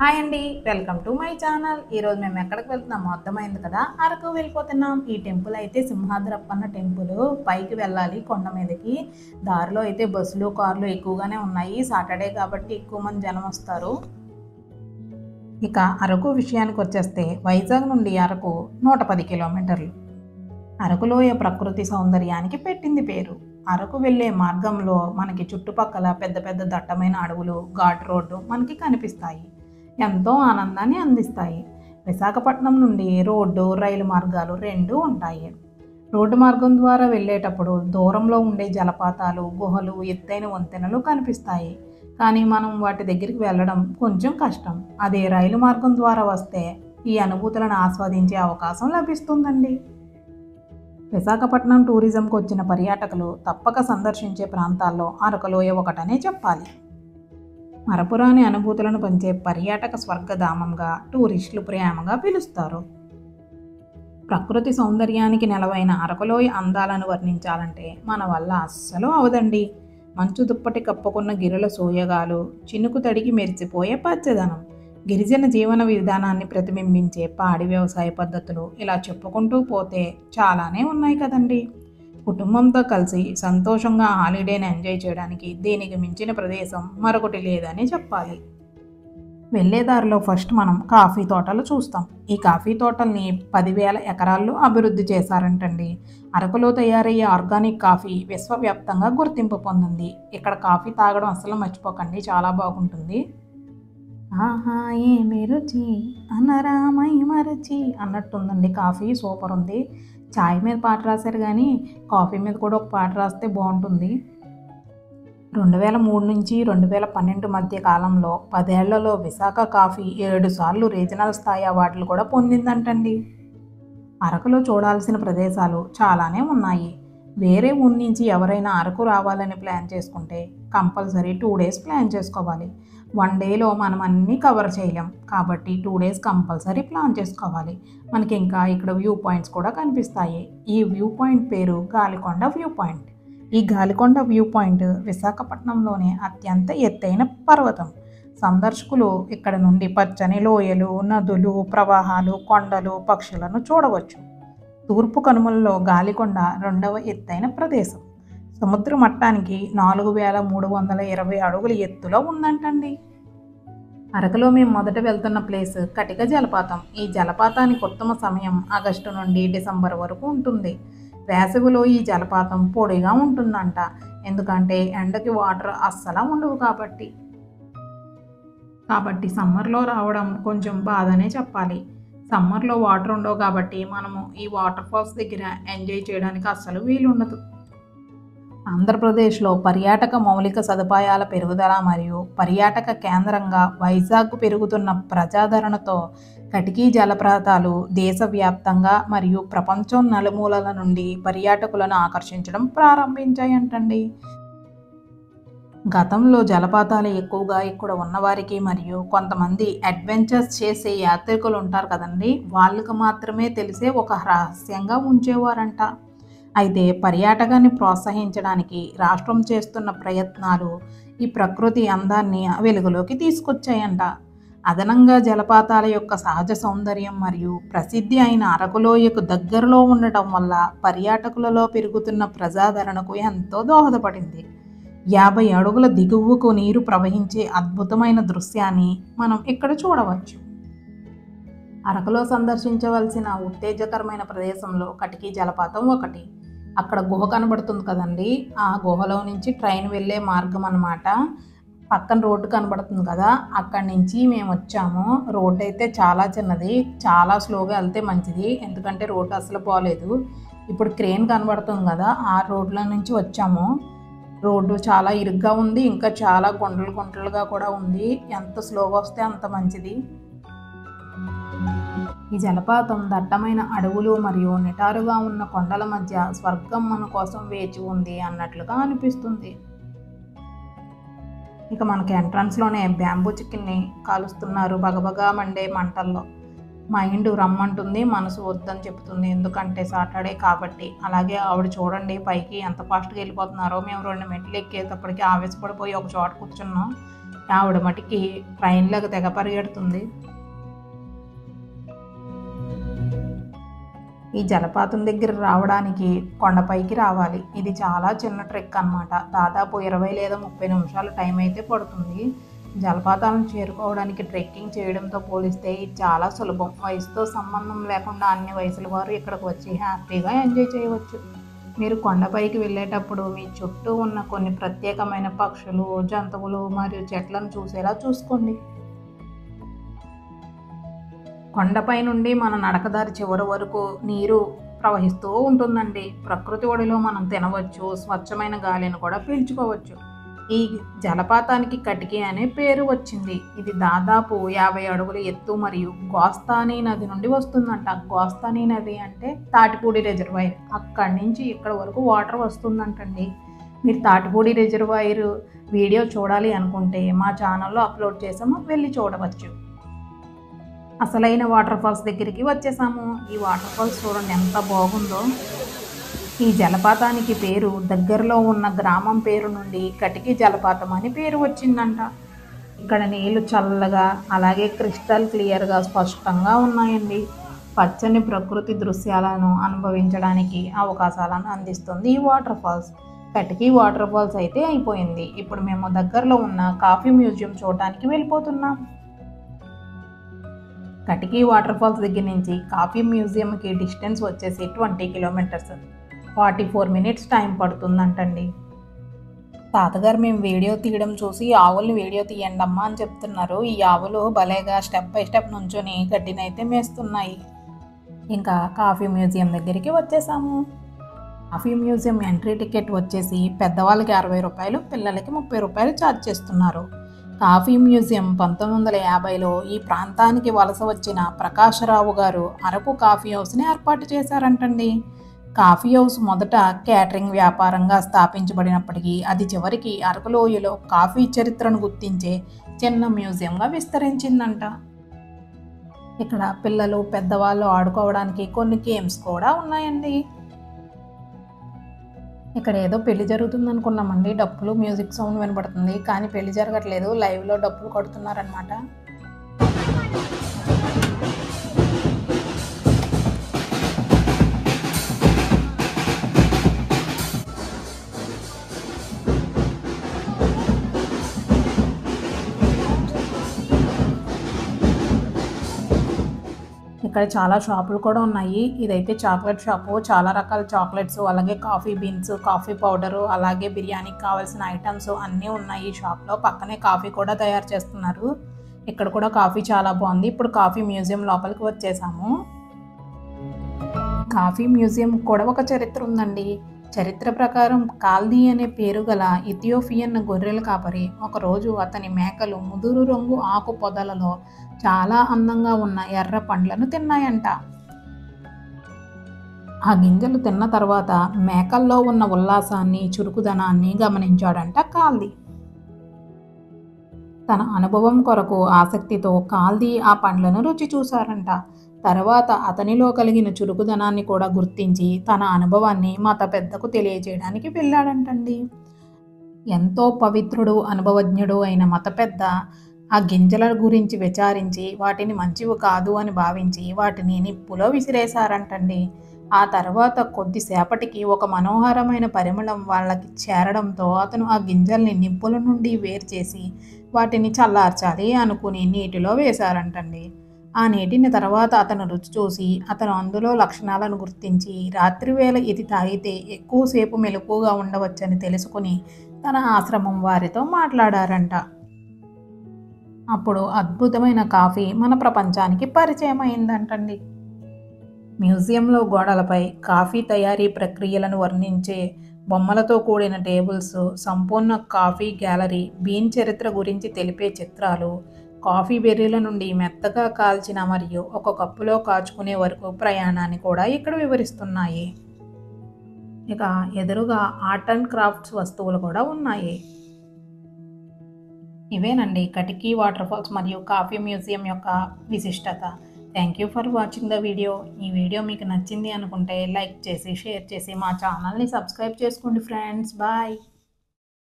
Hi అండి, welcome to my channel. ఈరోజు మేము ఎక్కడికి వెళ్తున్నామో అర్థమైంది కదా, అరకు వెళ్ళిపోతున్నాం. ఈ టెంపుల్ అయితే సింహాద్రప్పన్న టెంపుల్. పైకి వెళ్ళాలి కొండ మీదకి. దారిలో అయితే బస్సులు కార్లు ఎక్కువగానే ఉన్నాయి. సాటర్డే కాబట్టి ఎక్కువ మంది జనం వస్తారు. ఇక అరకు విషయానికి వచ్చేస్తే వైజాగ్ నుండి అరకు 110 కిలోమీటర్లు. అరకులోయ ప్రకృతి సౌందర్యానికి పెట్టింది పేరు. అరకు వెళ్ళే మార్గంలో మనకి చుట్టుపక్కల పెద్ద పెద్ద దట్టమైన అడవులు, ఘాట్ రోడ్డు మనకి కనిపిస్తాయి. ఎంతో ఆనందాన్ని అందిస్తాయి. విశాఖపట్నం నుండి రోడ్డు, రైలు మార్గాలు రెండూ ఉంటాయి. రోడ్డు మార్గం ద్వారా వెళ్ళేటప్పుడు దూరంలో ఉండే జలపాతాలు, గుహలు, ఎత్తైన వంతెనలు కనిపిస్తాయి. కానీ మనం వాటి దగ్గరికి వెళ్ళడం కొంచెం కష్టం. అదే రైలు మార్గం ద్వారా వస్తే ఈ అనుభూతులను ఆస్వాదించే అవకాశం లభిస్తుందండి. విశాఖపట్నం టూరిజంకు వచ్చిన పర్యాటకులు తప్పక సందర్శించే ప్రాంతాల్లో అరకులోయ ఒకటనే చెప్పాలి. మరపురాని అనుభూతులను పంచే పర్యాటక స్వర్గధామంగా టూరిస్టులు ప్రేమగా పిలుస్తారు. ప్రకృతి సౌందర్యానికి నెలవైన అరకులోయ అందాలను వర్ణించాలంటే మన వల్ల అస్సలు అవదండి. మంచు దుప్పటి కప్పుకున్న గిరుల సోయగాలు, చినుకు తడికి మెరిసిపోయే పచ్చదనం, గిరిజన జీవన విధానాన్ని ప్రతిబింబించే పాడి వ్యవసాయ పద్ధతులు, ఇలా చెప్పుకుంటూ పోతే చాలానే ఉన్నాయి కదండి. కుటుంబంతో కలిసి సంతోషంగా హాలిడేని ఎంజాయ్ చేయడానికి దీనికి మించిన ప్రదేశం మరొకటి లేదని చెప్పాలి. వెళ్ళేదారిలో ఫస్ట్ మనం కాఫీ తోటలు చూస్తాం. ఈ కాఫీ తోటల్ని 10,000 ఎకరాల్లో అభివృద్ధి చేశారంటండి. అరకులో తయారయ్యే ఆర్గానిక్ కాఫీ విశ్వవ్యాప్తంగా గుర్తింపు పొందింది. ఇక్కడ కాఫీ తాగడం అసలు మర్చిపోకండి, చాలా బాగుంటుంది. ఆహా ఏమి రుచి అనరామై మరచి అన్నట్టుందండి. కాఫీ సూపర్ ఉంది. చాయ్ మీద పాట రాశారు కానీ కాఫీ మీద కూడా ఒక పాట రాస్తే బాగుంటుంది. 2003 నుంచి 2012 మధ్య కాలంలో 10 ఏళ్లలో విశాఖ కాఫీ 7 సార్లు రీజనల్ స్థాయి అవార్డులు కూడా పొందిందంటండి. అరకులో చూడాల్సిన ప్రదేశాలు చాలానే ఉన్నాయి. వేరే ఊరి నుంచి ఎవరైనా అరకు రావాలని ప్లాన్ చేసుకుంటే కంపల్సరీ 2 డేస్ ప్లాన్ చేసుకోవాలి. 1 డేలో మనం అన్నీ కవర్ చేయలేం కాబట్టి 2 డేస్ కంపల్సరీ ప్లాన్ చేసుకోవాలి. మనకి ఇంకా ఇక్కడ వ్యూ పాయింట్స్ కూడా కనిపిస్తాయి. ఈ వ్యూ పాయింట్ పేరు గాలికొండ వ్యూ పాయింట్. ఈ గాలికొండ వ్యూ పాయింట్ విశాఖపట్నంలోనే అత్యంత ఎత్తైన పర్వతం. సందర్శకులు ఇక్కడ నుండి పచ్చని లోయలు, నదులు, ప్రవాహాలు, కొండలు, పక్షులను చూడవచ్చు. తూర్పు కనుమలలో గాలికొండ 2వ ఎత్తైన ప్రదేశం. సముద్ర మట్టానికి 4,320 అడుగుల ఎత్తులో ఉందంటండి. అరకులో మేము మొదట వెళ్తున్న ప్లేస్ కటిక జలపాతం. ఈ జలపాతానికి ఉత్తమ సమయం ఆగస్టు నుండి డిసెంబర్ వరకు ఉంటుంది. వేసవిలో ఈ జలపాతం పొడిగా ఉంటుందంట, ఎందుకంటే ఎండకి వాటర్ అస్సలు ఉండవు కాబట్టి సమ్మర్లో రావడం కొంచెం బాధనే చెప్పాలి. సమ్మర్లో వాటర్ ఉండవు కాబట్టి మనము ఈ వాటర్ ఫాల్స్ దగ్గర ఎంజాయ్ చేయడానికి అస్సలు వీలుండదు. ఆంధ్రప్రదేశ్లో పర్యాటక మౌలిక సదుపాయాల పెరుగుదల మరియు పర్యాటక కేంద్రంగా వైజాగ్ పెరుగుతున్న ప్రజాదరణతో కటికీ జలపాతాలు దేశవ్యాప్తంగా మరియు ప్రపంచం నలుమూలల నుండి పర్యాటకులను ఆకర్షించడం ప్రారంభించాయంటండి. గతంలో జలపాతాలు ఎక్కువగా ఇక్కడ ఉన్నవారికి మరియు కొంతమంది అడ్వెంచర్స్ చేసే యాత్రికులు ఉంటారు కదండి, వాళ్ళకు మాత్రమే తెలిసే ఒక రహస్యంగా ఉంచేవారంట. అయితే పర్యాటకాన్ని ప్రోత్సహించడానికి రాష్ట్రం చేస్తున్న ప్రయత్నాలు ఈ ప్రకృతి అందాన్ని వెలుగులోకి తీసుకొచ్చాయంట. అదనంగా జలపాతాల యొక్క సహజ సౌందర్యం మరియు ప్రసిద్ధి అయిన అరకులోయకు దగ్గరలో ఉండటం వల్ల పర్యాటకులలో పెరుగుతున్న ప్రజాదరణకు ఎంతో దోహదపడింది. 50 అడుగుల దిగువకు నీరు ప్రవహించే అద్భుతమైన దృశ్యాన్ని మనం ఇక్కడ చూడవచ్చు. అరకులో సందర్శించవలసిన ఉత్తేజకరమైన ప్రదేశంలో కటికీ జలపాతం ఒకటి. అక్కడ గుహ కనబడుతుంది కదండి, ఆ గుహలో నుంచి ట్రైన్ వెళ్ళే మార్గం అన్నమాట. పక్కన రోడ్డు కనబడుతుంది కదా, అక్కడి నుంచి మేము వచ్చాము. రోడ్డు అయితే చాలా చిన్నది, చాలా స్లోగా వెళ్తే మంచిది, ఎందుకంటే రోడ్డు అసలు బాగలేదు. ఇప్పుడు క్రేన్ కనబడుతుంది కదా, ఆ రోడ్లో నుంచి వచ్చాము. రోడ్డు చాలా ఇరుగ్గా ఉంది, ఇంకా చాలా గుంటలు గుంటలుగా కూడా ఉంది. ఎంత స్లోగా వస్తే అంత మంచిది. ఈ జలపాతం దట్టమైన అడవులు మరియు నిటారుగా ఉన్న కొండల మధ్య స్వర్గం మన కోసం వేచి ఉంది అన్నట్లుగా అనిపిస్తుంది. ఇక మనకి ఎంట్రన్స్లోనే బ్యాంబూ చికెన్ని కాలుస్తున్నారు బగబగా మండే మంటల్లో. మైండ్ రమ్మంటుంది, మనసు వద్దని చెప్తుంది. ఎందుకంటే సాటర్డే కాబట్టి. అలాగే ఆవిడ చూడండి పైకి ఎంత ఫాస్ట్గా వెళ్ళిపోతున్నారో. మేము 2 మెట్లు ఎక్కేటప్పటికి ఆవేశపడిపోయి ఒక చోట కూర్చున్నాం. ఆవిడ మటుకి ట్రైన్లాగా తెగ పరిగెడుతుంది. ఈ జలపాతం దగ్గర రావడానికి కొండపైకి రావాలి. ఇది చాలా చిన్న ట్రెక్ అన్నమాట. దాదాపు 20 లేదా 30 నిమిషాలు టైం అయితే పడుతుంది. జలపాతాలను చేరుకోవడానికి ట్రెక్కింగ్ చేయడంతో పోలిస్తే ఇది చాలా సులభం. వయసుతో సంబంధం లేకుండా అన్ని వయసుల వారు ఇక్కడికి వచ్చి హ్యాపీగా ఎంజాయ్ చేయవచ్చు. మీరు కొండపైకి వెళ్ళేటప్పుడు మీ చుట్టూ ఉన్న కొన్ని ప్రత్యేకమైన పక్షులు, జంతువులు మరియు చెట్లను చూసేలా చూసుకోండి. కొండపై నుండి మన నడకదారి చివరి వరకు నీరు ప్రవహిస్తూ ఉంటుందండి. ప్రకృతి ఒడిలో మనం తినవచ్చు, స్వచ్ఛమైన గాలిని కూడా పీల్చుకోవచ్చు. ఈ జలపాతానికి కటికి అనే పేరు వచ్చింది. ఇది దాదాపు 50 అడుగుల ఎత్తు మరియు గోస్తానీ నది నుండి వస్తుందంట. గోస్తానీ నది అంటే తాటిపూడి రిజర్వాయర్. అక్కడి నుంచి ఇక్కడ వరకు వాటర్ వస్తుందంటండి. మీరు తాటిపూడి రిజర్వాయర్ వీడియో చూడాలి అనుకుంటే మా ఛానల్లో అప్లోడ్ చేసాము, వెళ్ళి చూడవచ్చు. అసలైన వాటర్ ఫాల్స్ దగ్గరికి వచ్చేసాము. ఈ వాటర్ ఫాల్స్ చూడండి ఎంత బాగుందో. ఈ జలపాతానికి పేరు దగ్గరలో ఉన్న గ్రామం పేరు నుండి కటికి జలపాతం అని పేరు వచ్చిందంట. ఇక్కడ నీళ్లు చల్లగా అలాగే క్రిస్టల్ క్లియర్గా స్పష్టంగా ఉన్నాయండి. పచ్చని ప్రకృతి దృశ్యాలను అనుభవించడానికి అవకాశాలను అందిస్తుంది ఈ వాటర్ ఫాల్స్. కటికి వాటర్ ఫాల్స్ అయితే అయిపోయింది. ఇప్పుడు మేము దగ్గరలో ఉన్న కాఫీ మ్యూజియం చూడటానికి వెళ్ళిపోతున్నాం. కటికి వాటర్ ఫాల్స్ దగ్గర నుంచి కాఫీ మ్యూజియంకి డిస్టెన్స్ వచ్చేసి 20 కిలోమీటర్స్. 44 minutes time పడుతుందంటండి. తాతగారు మేము వీడియో తీయడం చూసి ఆవుల్ని వీడియో తీయండి అమ్మా అని చెప్తున్నారు. ఈ ఆవులు భలేగా స్టెప్ బై స్టెప్ నుంచొని గడ్డినైతే మేస్తున్నాయి. ఇంకా కాఫీ మ్యూజియం దగ్గరికి వచ్చేసాము. కాఫీ మ్యూజియం ఎంట్రీ టికెట్ వచ్చేసి పెద్దవాళ్ళకి 60 రూపాయలు, పిల్లలకి 30 రూపాయలు ఛార్జ్ చేస్తున్నారు. కాఫీ మ్యూజియం 1950లో ఈ ప్రాంతానికి వలస వచ్చిన ప్రకాశరావు గారు అరకు కాఫీ హౌస్ని ఏర్పాటు చేశారంటండి. కాఫీ హౌస్ మొదట క్యాటరింగ్ వ్యాపారంగా స్థాపించబడినప్పటికీ అది చివరికి అరకులోయలో కాఫీ చరిత్రను గుర్తించే చిన్న మ్యూజియంగా విస్తరించిందంట. ఇక్కడ పిల్లలు పెద్దవాళ్ళు ఆడుకోవడానికి కొన్ని గేమ్స్ కూడా ఉన్నాయండి. ఇక్కడ ఏదో పెళ్లి జరుగుతుంది అనుకున్నామండి. డప్పులు మ్యూజిక్ సౌండ్ వినబడుతుంది, కానీ పెళ్లి జరగట్లేదు, లైవ్లో డప్పులు కొడుతున్నారనమాట. ఇక్కడ చాలా షాపులు కూడా ఉన్నాయి. ఇదైతే చాక్లెట్ షాపు. చాలా రకాల చాక్లెట్స్, అలాగే కాఫీ బీన్స్, కాఫీ పౌడరు, అలాగే బిర్యానీకి కావాల్సిన ఐటమ్స్ అన్నీ ఉన్నాయి ఈ షాప్లో. పక్కనే కాఫీ కూడా తయారు చేస్తున్నారు. ఇక్కడ కూడా కాఫీ చాలా బాగుంది. ఇప్పుడు కాఫీ మ్యూజియం లోపలికి వచ్చేసాము. కాఫీ మ్యూజియం కూడా ఒక చరిత్ర ఉందండి. చరిత్ర ప్రకారం కాల్దీ అనే పేరు గల ఇథియోపియన్ గొర్రెల కాపరి ఒకరోజు అతని మేకలు ముదురు రంగు ఆకు పొదలలో చాలా అందంగా ఉన్న ఎర్ర పండ్లను తిన్నాయంట. ఆ గింజలు తిన్న తర్వాత మేకల్లో ఉన్న ఉల్లాసాన్ని, చురుకుదనాన్ని గమనించాడంట కాల్దీ. తన అనుభవం కొరకు ఆసక్తితో కాల్దీ ఆ పండ్లను రుచి చూశారంట. తర్వాత అతనిలో కలిగిన చురుకుదనాన్ని కూడా గుర్తించి తన అనుభవాన్ని మత పెద్దకు తెలియజేయడానికి వెళ్ళాడంటండి. ఎంతో పవిత్రుడు, అనుభవజ్ఞుడు అయిన మత పెద్ద ఆ గింజల గురించి విచారించి వాటిని మంచివి కాదు అని భావించి వాటిని నిప్పులో విసిరేశారంటండి. ఆ తర్వాత కొద్దిసేపటికి ఒక మనోహరమైన పరిమళం వాళ్ళకి చేరడంతో అతను ఆ గింజల్ని నిప్పుల నుండి వేరు చేసి వాటిని చల్లార్చాలి అనుకుని నీటిలో వేశారంటండి. ఆ నీటిని తర్వాత అతను రుచి చూసి అతను అందులో లక్షణాలను గుర్తించి రాత్రివేళ ఇది తాగితే ఎక్కువసేపు మెలకుగా ఉండవచ్చని తెలుసుకుని తన ఆశ్రమం వారితో మాట్లాడారంట. అప్పుడు అద్భుతమైన కాఫీ మన ప్రపంచానికి పరిచయం అయిందంటండి. మ్యూజియంలో గోడలపై కాఫీ తయారీ ప్రక్రియలను వర్ణించే బొమ్మలతో కూడిన tables, Sampoorna coffee gallery, been చరిత్ర గురించి తెలిపే చిత్రాలు, కాఫీ బెర్రీల నుండి మెత్తగా కాల్చిన మరియు ఒక కప్పులో కాచుకునే వరకు ప్రయాణాన్ని కూడా ఇక్కడ వివరిస్తున్నాయి. ఇక ఎదురుగా ఆర్ట్ అండ్ క్రాఫ్ట్స్ వస్తువులు కూడా ఉన్నాయి. ఇవేనండి కటికి వాటర్ ఫాల్స్ మరియు కాఫీ మ్యూజియం యొక్క విశిష్టత. Thank you for watching the video. ఈ వీడియో మీకు నచ్చింది అనుకుంటే లైక్ చేసి షేర్ చేసి మా ఛానల్ని సబ్స్క్రైబ్ చేసుకోండి ఫ్రెండ్స్. బాయ్.